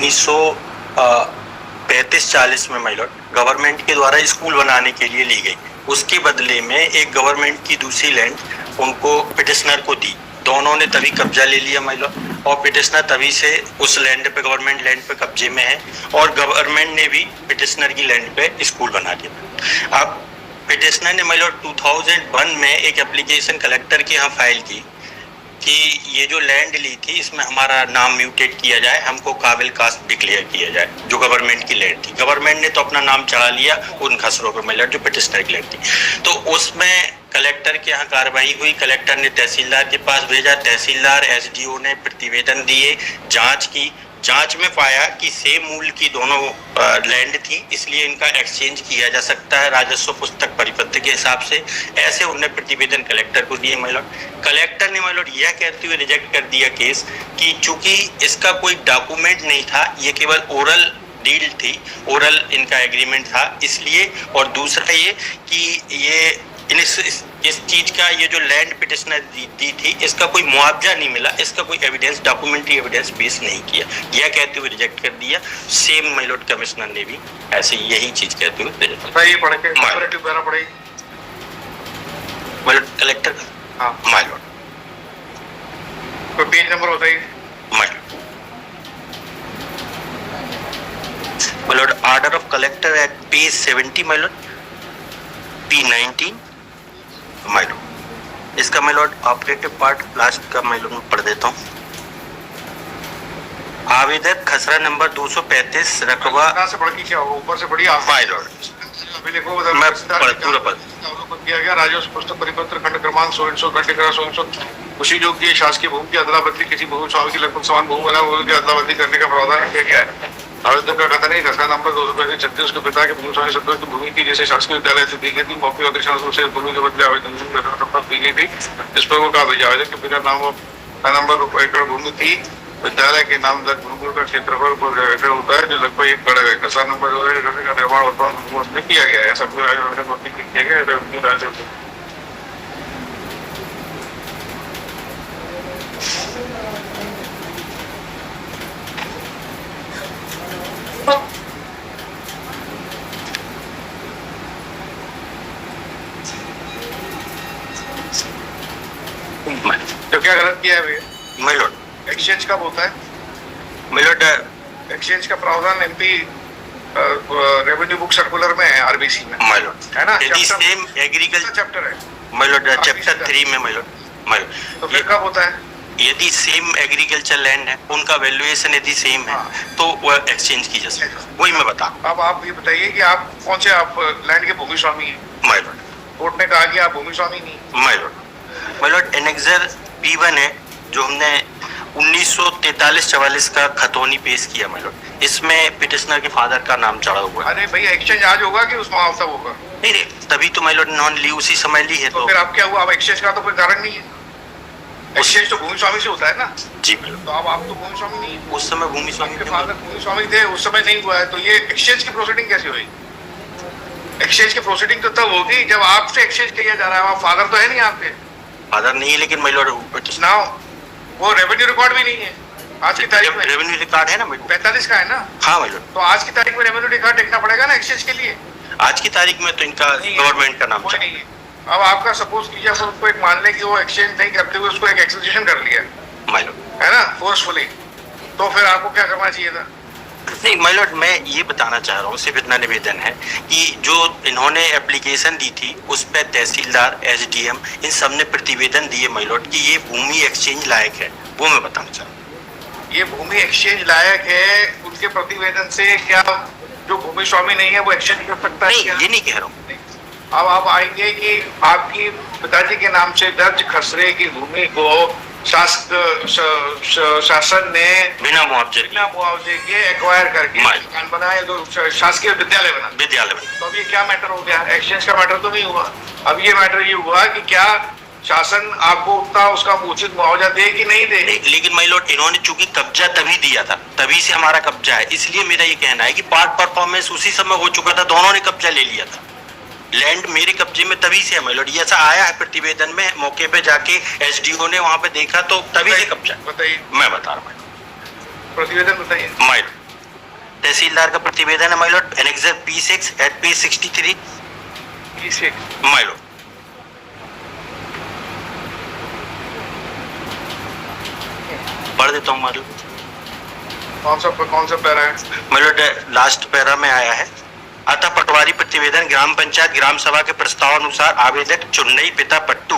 1935-40 में my Lord government के द्वारा स्कूल बनाने के लिए ली गई। उसके बदले में एक गवर्नमेंट की दूसरी लैंड उनको पिटिशनर को दी। दोनों ने तभी कब्जा ले लिया माय लॉर्ड, और पिटिशनर तभी से उस लैंड पे, गवर्नमेंट लैंड पे कब्जे में है, और गवर्नमेंट ने भी पिटिशनर की लैंड पे स्कूल बना दिया। अब पिटिशनर ने माय लॉर्ड 2001 में एक एप्लीकेशन कलेक्टर के यहाँ फाइल की कि ये जो लैंड ली थी इसमें हमारा नाम म्यूटेट किया जाए, हमको काबिल कास्ट डिक्लेयर किया जाए, जो गवर्नमेंट की लैंड थी। गवर्नमेंट ने तो अपना नाम चढ़ा लिया उन खसरों पर माय लॉर्ड, जो पिटिशनर की लैंड थी। तो उसमें कलेक्टर के यहाँ कार्रवाई हुई, कलेक्टर ने तहसीलदार के पास भेजा, तहसीलदार एसडीओ ने प्रतिवेदन दिए, जांच की। जांच में पाया कि सेम मूल की दोनों लैंड थी, इसलिए इनका एक्सचेंज किया जा सकता है राजस्व पुस्तक परिपत्र के हिसाब से। ऐसे उन्होंने प्रतिवेदन कलेक्टर को दिए माय लॉर्ड। कलेक्टर ने माय लॉर्ड यह कहते हुए रिजेक्ट कर दिया केस कि चूंकि इसका कोई डॉक्यूमेंट नहीं था, ये केवल ओरल डील थी, ओरल इनका एग्रीमेंट था, इसलिए। और दूसरा ये कि ये इस चीज का, ये जो लैंड पिटिशनर दी थी, इसका कोई मुआवजा नहीं मिला, इसका कोई एविडेंस, डॉक्यूमेंट्री एविडेंस पेश नहीं किया। यह कहते हुए रिजेक्ट कर दिया। सेम माय लॉर्ड कमिश्नर ने भी ऐसे यही चीज कहते हुए रिजेक्ट कर दिया। पढ़ के कोऑपरेटिव वगैरह पढ़ेगी माय लॉर्ड कलेक्टर। हाँ माय लॉर्ड कोई पेज नंबर होता है my lord order of collector at page 70 my lord, P19 my lord. इसका my lord operative part last का माय लॉर्ड मैं पढ़ देता हूँ। आवेदक खसरा नंबर 235 रकबा से पढ़ के क्या होगा, ऊपर से पढ़िए आप माय लॉर्ड। अभी देखो मैं पूरा पढ़ किया गया राजस्व पुस्तक परिपत्र खंड क्रमांक 100 घंटे 100 उसी जो की शासकीय भूमि की अदला बदली किसी भूमि स्वामी की लगभग समान भूमि बना भूमि की अदला बदली करने का प्रावधान किया गया है। आवेदक का कथन है खसरा नंबर 235 उसके पिता के भूमि स्वामी सदस्य की भूमि की जैसे शासकीय विद्यालय से दी गई थी, मौके और दिशानुसार से भूमि के बदले आवेदन दी गई थी। इस पर वो कहा भेजा आवेदक के पिता नाम नंबर एकड़ भूमि थी, विद्यालय के नाम दर्ज भूमि का क्षेत्रफल होता है जो लगभग 1 करोड़ है। खसरा नंबर का निर्माण उत्पन्न किया गया है। सब किया गया है। तो क्या गलत किया है भैया माय लॉर्ड? एक्सचेंज कब होता है माय लॉर्ड एक्सचेंज का प्रावधान एमपी रेवेन्यू बुक सर्कुलर में है, आरबीसी में माय लॉर्ड है ना। यदि सेम एग्रीकल्चर चैप्टर है माय लॉर्ड, चैप्टर 3 में माय लॉर्ड। तो फिर कब होता है? यदि सेम एग्रीकल्चर लैंड है, उनका वैल्यूएशन यदि सेम है तो वह एक्सचेंज की जा सकती है। वही मैं बता। अब आप ये बताइए कि आप कौन से आप लैंड के भूमि स्वामी हैं? माय लॉर्ड कोर्ट ने कहा कि आप भूमि स्वामी नहीं। माय लॉर्ड एनेक्सर P1 है जो हमने 1943-44 का खतौनी पेश किया माय लॉर्ड। इसमें पिटिशनर के फादर का नाम चढ़ा हुआ है। अरे भैया एक्सचेंज आज होगा कि उस मुआवजा होगा? नहीं, तभी तो माय लॉर्ड नॉन ली उसी समय ली है। तो फिर आप क्या हुआ? अब एक्सचेंज का तो कोई कारण नहीं है। एक्सचेंज तो भूमि स्वामी से होता है ना। जी बिल्कुल। तो अब आप तो भूमि स्वामी नहीं है। उस समय भूमि स्वामी के फादर भूमि स्वामी थे, उस समय नहीं हुआ है, तो ये एक्सचेंज की प्रोसीडिंग कैसे हुई? एक्सचेंज की प्रोसीडिंग तो तब होगी जब आपसे एक्सचेंज किया जा रहा है। फादर तो है नहीं आपके। फादर नहीं है, लेकिन माय लॉर्ड नाउ वो रेवेन्यू रिकॉर्ड भी नहीं है आज की तारीख में। रेवेन्यू रिकॉर्ड है ना 45 का है ना। हाँ माय लॉर्ड। तो आज की तारीख में रेवेन्यू रिकॉर्ड देखना पड़ेगा ना एक्सचेंज के लिए। आज की तारीख में तो इनका गवर्नमेंट का नाम नहीं है। अब आपका सपोज कीजिए उसको एक मान लें कि वो एक्सचेंज नहीं करते हुए उसको एक एक्सक्यूशन कर लिया माय लॉर्ड, है ना, फोर्सफुली, तो फिर आपको क्या करना चाहिए था? नहीं माय लॉर्ड, मैं ये बताना चाह रहा हूँ, सिर्फ इतना निवेदन है कि जो इन्होंने एप्लीकेशन दी थी उस पर तहसीलदार, एसडीएम, इन सब ने प्रतिवेदन दिए माय लॉर्ड कि ये भूमि एक्सचेंज लायक है। वो मैं बताना चाह रहा हूँ। ये भूमि एक्सचेंज लायक है, उनके प्रतिवेदन से क्या जो भूमि स्वामी नहीं है वो एक्सचेंज कर सकता है? नहीं, ये नहीं कह रहा हूँ। अब आप आएंगे कि आपकी पिताजी के नाम से दर्ज खसरे की भूमि को शासन ने बिना मुआवजे के एक्वायर करके मकान बनाया, तो शासकीय विद्यालय बना। तो अब ये क्या मैटर हो गया? एक्सचेंज का मैटर तो नहीं हुआ। अब ये मैटर ये हुआ कि क्या शासन आपको उतना उसका उचित मुआवजा दे कि नहीं दे। लेकिन माय लॉर्ड इन्होंने चूंकि कब्जा तभी दिया था, तभी से हमारा कब्जा है, इसलिए मेरा ये कहना है कि पार्ट परफॉर्मेंस उसी समय हो चुका था, दोनों ने कब्जा ले लिया था। लैंड मेरे कब्जे में तभी से है माय लॉर्ड। ये ऐसा आया है प्रतिवेदन में, मौके पे जाके एसडीओ ने वहां पे देखा तो तभी से कब्जा। बताइए। मैं बता रहा हूँ प्रतिवेदन बताइए। माय तहसीलदार का प्रतिवेदन है my lord, annexure P6 at page 63 my lord. पढ़ देता हूँ माय लॉर्ड। कौन सा पैरा है? माय लॉर्ड लास्ट पैरा में आया है, अतः पटवारी प्रतिवेदन ग्राम पंचायत ग्राम सभा के प्रस्ताव अनुसार आवेदक चुन्नई पिता पट्टू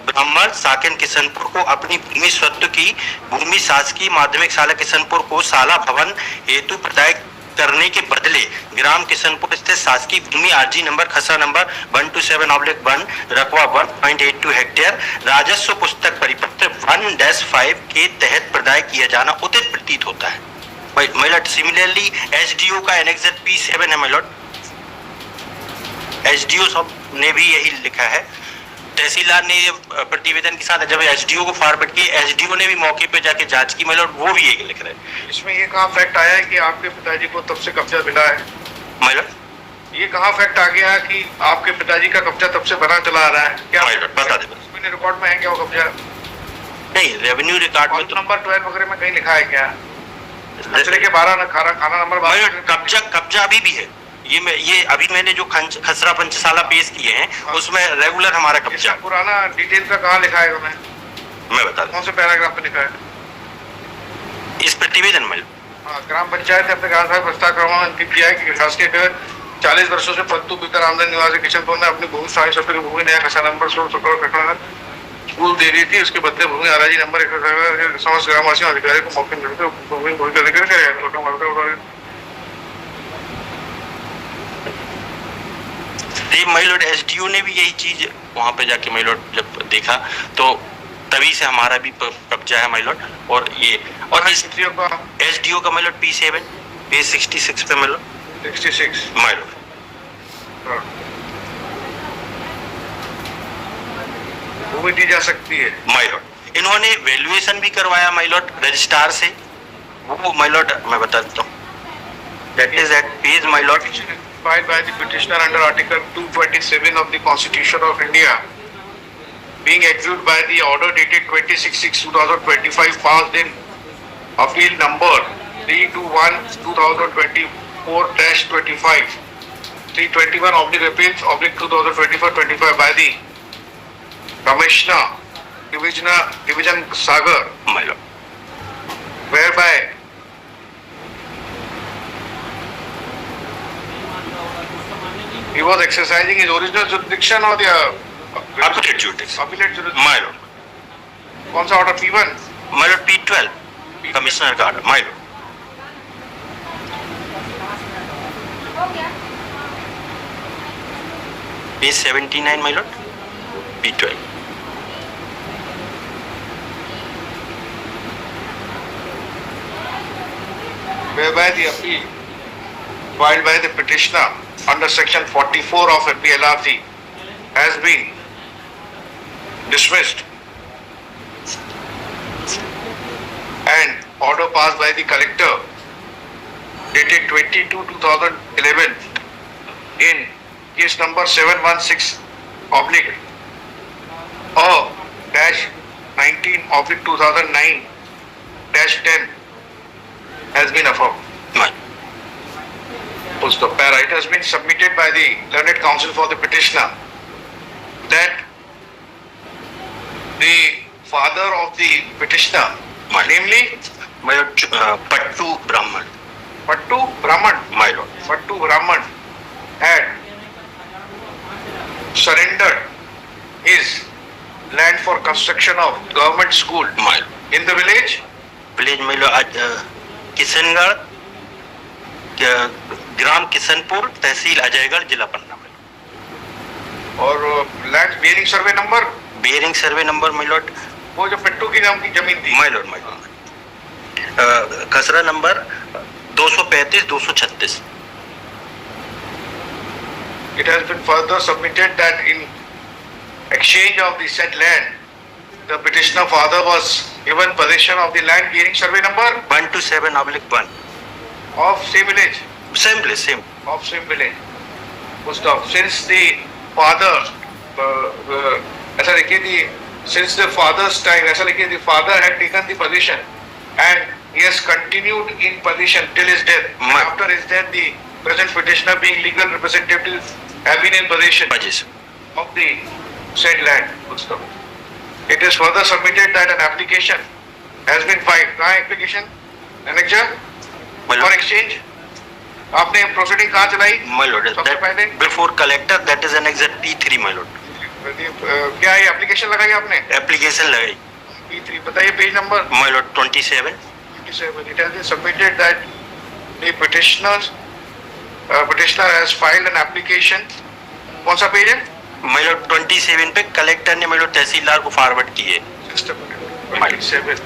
ब्राह्मण साकेन किशनपुर को अपनी भूमि स्वत्व की भूमि शासकीय माध्यमिक शाला किशनपुर को शाला भवन हेतु प्रदाय करने के बदले ग्राम किशनपुर स्थित शासकीय भूमि आरजी नंबर खसरा नंबर 127/1 रकबा 1.82 हेक्टेयर राजस्व पुस्तक परिपत्र 1-5 के तहत प्रदाय किया जाना उचित प्रतीत होता है। माय लॉर्ड सिमिलरली एसडीओ का एनेक्सर P7 है माय लॉर्ड, एसडीओ सब ने भी यही लिखा है। तहसीलदार ने प्रतिवेदन के साथ जब एसडीओ को फॉरवर्ड किया, एसडीओ ने भी मौके पे जाके जांच की माय लॉर्ड, वो भी यही लिख रहे हैं। इसमें ये कहाँ फैक्ट आया है कि आपके पिताजी को तब से कब्जा मिला है? माय लॉर्ड ये कहाँ फैक्ट आ गया कि आपके पिताजी का कब्जा तब से बना चला आ रहा है? क्या माय लॉर्ड बता दे। इसमें रिकॉर्ड में है क्या वो कब्जा? नहीं, रेवेन्यू रिकॉर्ड में तो नंबर 12 वगैरह में कहीं लिखा है क्या? कचरे के 12 खाना नंबर 12 कब्जा अभी भी है। ये अभी मैंने जो खसरा पंचशाला पेश किए हैं उसमें रेगुलर हमारा कब्जा। पुराना डिटेल का कहाँ लिखा है? मैं बता दूं कौन से पैराग्राफ में लिखा है? इस प्रतिवेदन में ग्राम पंचायत ने अपने ग्राम सभा प्रस्ताव क्रमांक अंकित किया है कि शासकीय के 40 वर्षों से पत्तू पीकर आमदन निवासी किशनपुर ने अपनी भूमि 40 रुपए की भूमि नया खसरा नंबर 16 स्कूल दे दी थी। उसके बदले भूमि आरजी नंबर 1 समस्त ग्रामवासियों अधिकारी को मौके मिलते भूमि माय लॉर्ड एसडीओ ने भी यही चीज वहां पे जाके माय लॉर्ड जब देखा तो तभी से हमारा भी कब्जा है माय लॉर्ड। और ये और एसडीओ का माय लॉर्ड P7 पेज 66 पे माय लॉर्ड 66 माय लॉर्ड भूमि दी जा सकती है माय लॉर्ड। इन्होंने वैल्यूएशन भी करवाया माय लॉर्ड रजिस्ट्रार से, वो माय लॉर्ड मैं बता देता हूँ। That is at page my lord filed by the petitioner under Article 227 of the Constitution of India, being executed by the order dated 26/6/2025 passed in appeal number 321/2024-25 321/appeals/2024-25 by the Commissioner Division Sagar, my Lord, whereby he was exercising his original jurisdiction or the appellate jurisdiction appellate jurisdiction. My lord. कौन सा order? P1 my lord P12 commissioner का order my lord. Page 79 my lord P12 whereby the appeal filed by the petitioner under section 44 of FPLRC has been dismissed and order passed by the collector dated 22/2011 in case number 716-19/2009-10 has been affirmed. The para, it has been submitted by the learned counsel for the petitioner that the father of the petitioner, namely my lord Pattu Brahman Pattu Brahman, my lord Pattu Brahman had surrendered his land for construction of government school my in the village village my lord Kishangarh ग्राम किशनपुर तहसील अजयगढ़ जिला पन्ना में। और land bearing survey number bearing survey number my lord वो जो पिट्टू की नाम की जमीन थी माय लॉर्ड खसरा number 235-236। It has been further submitted that in exchange of the said land, the petitioner father was given possession of the land bearing survey number 127/1 of same village. same place same Of same village. Most of since the father, ऐसा लिखिए the since the father's time, ऐसा लिखिए the father had taken the possession and he has continued in position till his death. My- After his death, the present petitioner being legal representative have been in possession Pages. of the said land. Full stop. It is further submitted that an application has been filed. कहाँ application? Annexure? My For lord, exchange? आपने proceeding कहाँ चलाई? my lord, सबसे पहले that before collector, that is an exit P3, my lord. क्या ये application लगाई आपने? Application लगाई. P3 बताइए page number My lord, 27. 27. It has been submitted that the petitioner has filed an application. कौन सा पेज है? My lord, 27 पे कलेक्टर ने my lord तहसीलदार को फॉरवर्ड किए. Just a minute. 27.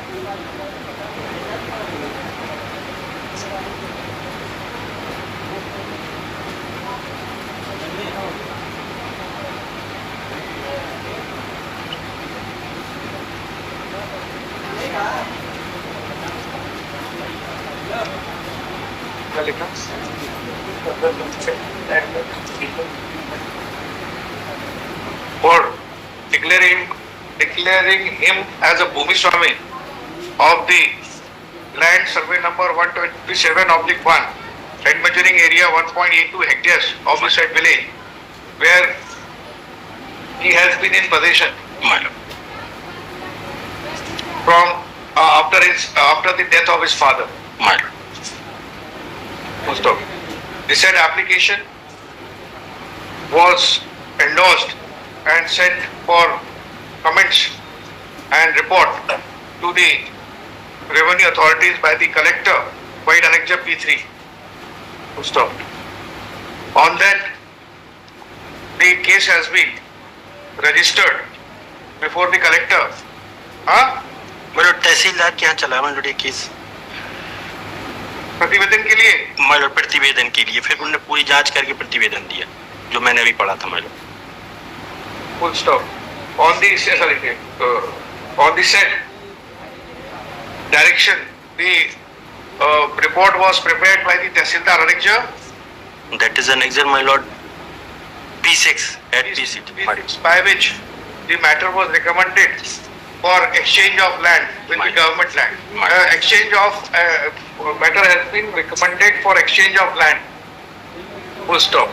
क्या लिखा? For declaring him as a Bhumi Swami of the land survey number 127/1 and measuring area 1.82 hectares of the said village where he has been in possession My lord. from after the death of his father. My lord. Full stop. The said application was endorsed and sent for comments and report to the revenue authorities by the collector by Annexure P3. Full stop. On that, the case has been registered before the collector. हाँ? My lord, तहसीलदार के यहाँ चला my lord ये case. प्रतिवेदन के लिए My lord, प्रतिवेदन के लिए फिर उन्होंने पूरी जांच करके प्रतिवेदन दिया जो मैंने अभी पढ़ा था my lord. full stop. On the said direction, the report was prepared by the Tehsildar Annexure That is an exit my lord P6 at P6. My lord. by which the matter was recommended for exchange of land with the government land. Exchange of matter has been recommended for exchange of land. Full stop.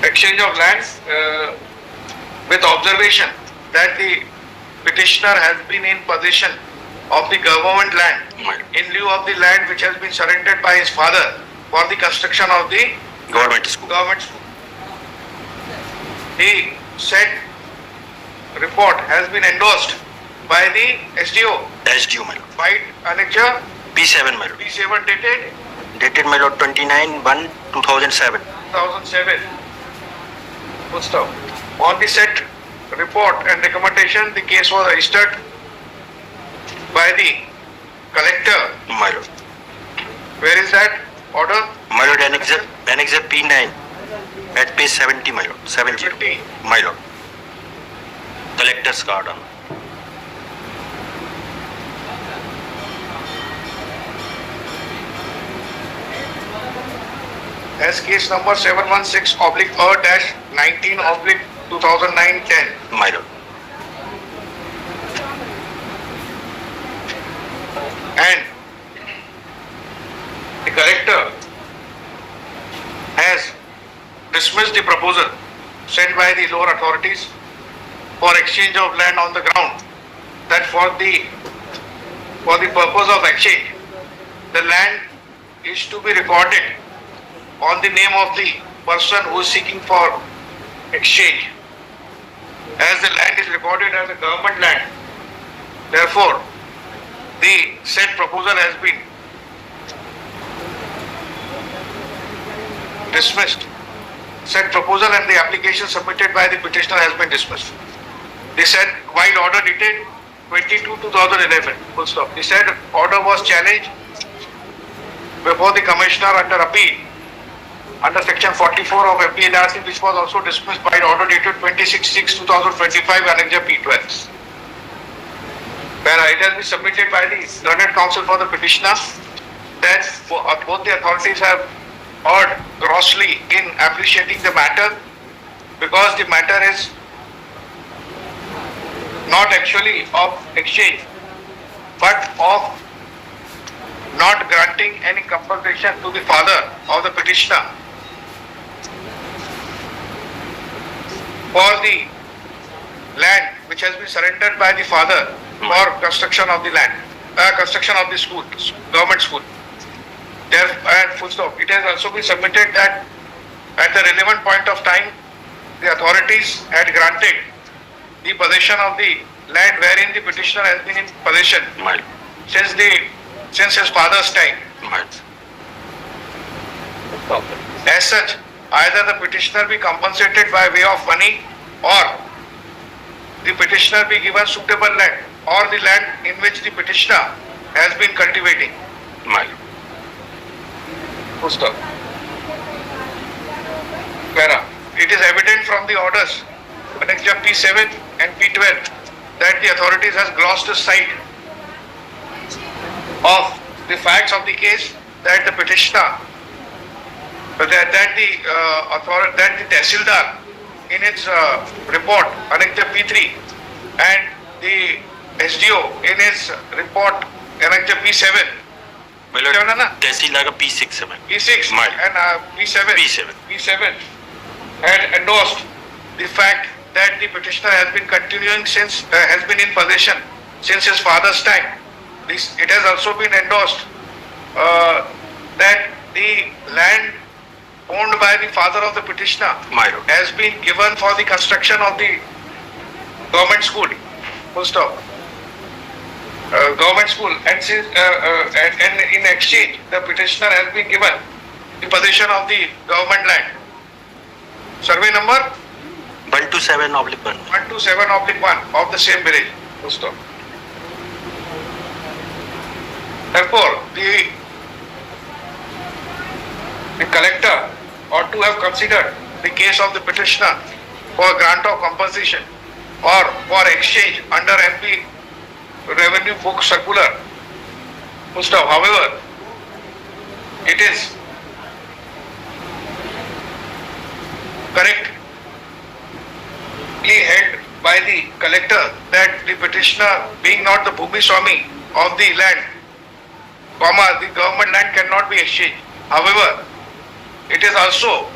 Exchange of land with observation that the petitioner has been in possession of the government land My lord. in lieu of the land which has been surrendered by his father for the construction of the Government school. government school. The said report has been endorsed by the SDO SDU my lord. by Annexure P7 my lord. P7 dated Dated my lord 29/1/2007. 2007. Full stop. On the said report and recommendation, the case was registered by the collector. My lord. Where is that order? My lord, Annexure P9 at page 70 my lord. 70. 70. My lord. Collector's card on. As case number 716/19/2009-10. My lord. And the collector has dismissed the proposal sent by the lower authorities for exchange of land on the ground that for the purpose of exchange, the land is to be recorded on the name of the person who is seeking for exchange. As the land is recorded as a government land, therefore, the said proposal has been dismissed. Said proposal and the application submitted by the petitioner has been dismissed. The said while order dated 22/2011, full stop. The said order was challenged before the commissioner under appeal under section 44 of FPLRC, which was also dismissed by order dated 26/6/2025, Annexure P12. Where it has been submitted by the learned counsel for the petitioner that both the authorities have erred grossly in appreciating the matter because the matter is not actually of exchange. but of not granting any compensation to the father of the petitioner for the land which has been surrendered by the father for construction of the land, construction of the school, government school. There, and full stop. It has also been submitted that at the relevant point of time, the authorities had granted the possession of the land wherein the petitioner has been in possession My lord. since his father's time. My lord. As such, either the petitioner be compensated by way of money or the petitioner be given suitable land or the land in which the petitioner has been cultivating. My lord. Full stop. Para. It is evident from the orders, Annexure P7 and P12, that the authorities has glossed sight of the facts of the case that the petitioner, that the Tehsildar in its report, Annexure P3, and the SDO in his report, Annexure P7, My lord. क्या होना ना? तहसीलदार का P6 है P6 Right. and P7. P7. P7 had endorsed the fact that the petitioner has been continuing since has been in possession since his father's time. It has also been endorsed that the land owned by the father of the petitioner My lord. has been given for the construction of the government school. Full stop. Government school, and since and in exchange, the petitioner has been given the possession of the government land. Survey number 127/1. 127/1 of the same village. Full stop. Therefore, the collector ought to have considered the case of the petitioner for grant of compensation or for exchange under MP Revenue Book Circular. Full stop. However, it is correctly held by the collector that the petitioner, being not the Bhumi Swami of the land, the government land cannot be exchanged. However, it is also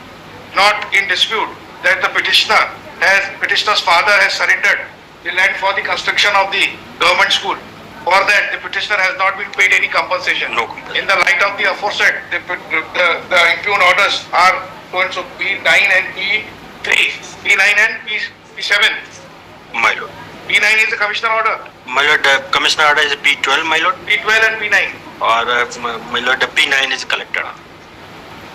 not in dispute that the petitioner's father has surrendered the land for the construction of the government school. For that, the petitioner has not been paid any compensation. No compensation. In the light of the aforesaid, the impugned orders are so P9 and P3, P9 and P7. My lord. P9 is the commissioner order, My lord, the commissioner order is P12, my lord. P12 and P9. Or my lord, the P9 is collector.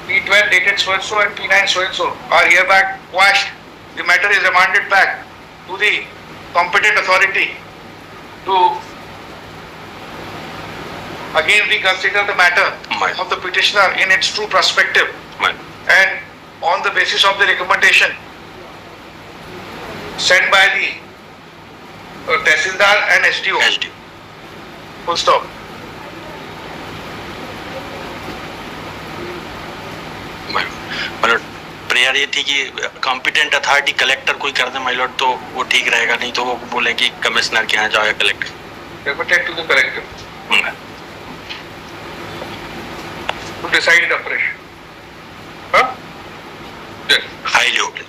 P12 dated so and so and P9 so and so are hereby quashed. The matter is remanded back to the competent authority to again reconsider the matter My- of the petitioner in its true perspective, My and on the basis of the recommendation sent by the Tehsildar and SDO. SD. Full stop. My lord, prayer ये थी कि competent authority collector कोई कर दे my Lord तो वो ठीक रहेगा, नहीं तो वो बोले कि कमिश्नर के यहाँ जाओ या collector. Reported to the collector to decide it afresh. Huh? Yes. Highly hotel.